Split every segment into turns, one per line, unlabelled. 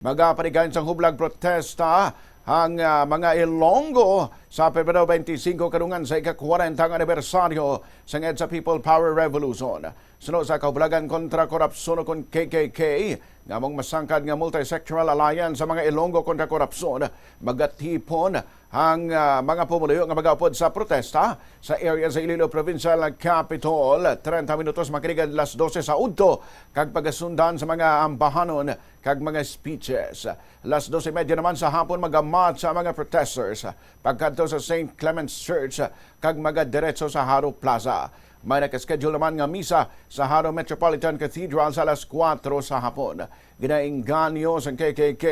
Magapanigan sa Hublag-protesta ang mga Ilonggo sa Pebrero 25 karungan sa ika-40 anibersaryo sa EDSA People Power Revolution. Sunod sa kahublagan kontra korupsyon kon KKK, ngamong masangkad nga multi-sectoral alliance sa mga Ilonggo kontra korupsyon, magatipon ang mga pumuluyo nga magaupod sa protesta sa area sa Iloilo Provincial Capital. 30 minutos makinig alas 12 sa udto kag pagasundan sa mga ambahanon kag mga speeches. Alas 12:30 naman sa hapon magamat sa mga protesters pagkadto sa St. Clement's Church kag magadiretso sa Haro Plaza. May nakaschedule naman nga misa sa Haro Metropolitan Cathedral sa alas 4 sa hapon. Ginainganyo sa KKK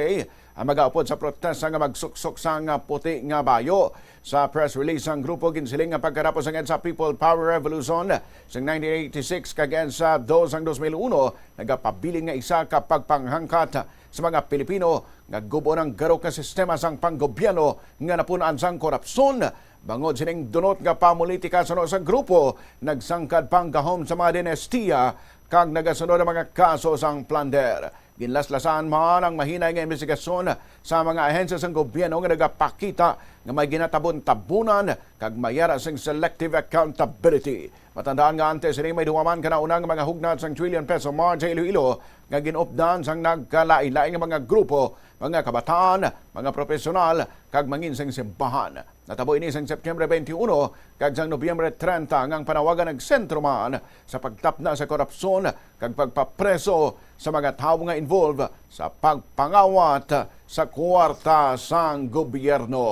ang magaupod sa protesta nga magsuksok sa nga puti nga bayo. Sa press release ang grupo ginsiling nga pagkarapos ang EDSA People Power Revolution sa 1986 kag EDSA 2 ang 2001 nagapabiling nga isa ka pagpanghangkat sa mga Pilipino nga gubo ng garok nga sistema sang panggobyerno nga napunaan sang korupsyon. Bangod sining dunot nga pamulitika sa sa grupo, nagsangkad pang gahom sa mga dinestiya kag nagasunod ang mga kaso sang plunder. Ginlaslasan man ang mahinay nga investigasyon sa mga ahensya sang gobyerno nga nagapakita nga may ginatabon-tabunan kag mayara sing selective accountability. Matandaan nga antes sining may duwaman kanaunang mga hugnat sang trillion peso march sa Iloilo nga ginupdan sang nagkalain-lain nga mga grupo, mga kabataan, mga profesional kag manginsing simbahan. Natabo ini sang September 21 kag sang Nobyembre 30 ngang panawagan nagsentro man sa pagtapna sa korupsyon kag pagpapreso sa mga tawo nga involved sa pagpangawat sa kwarta sang gobyerno.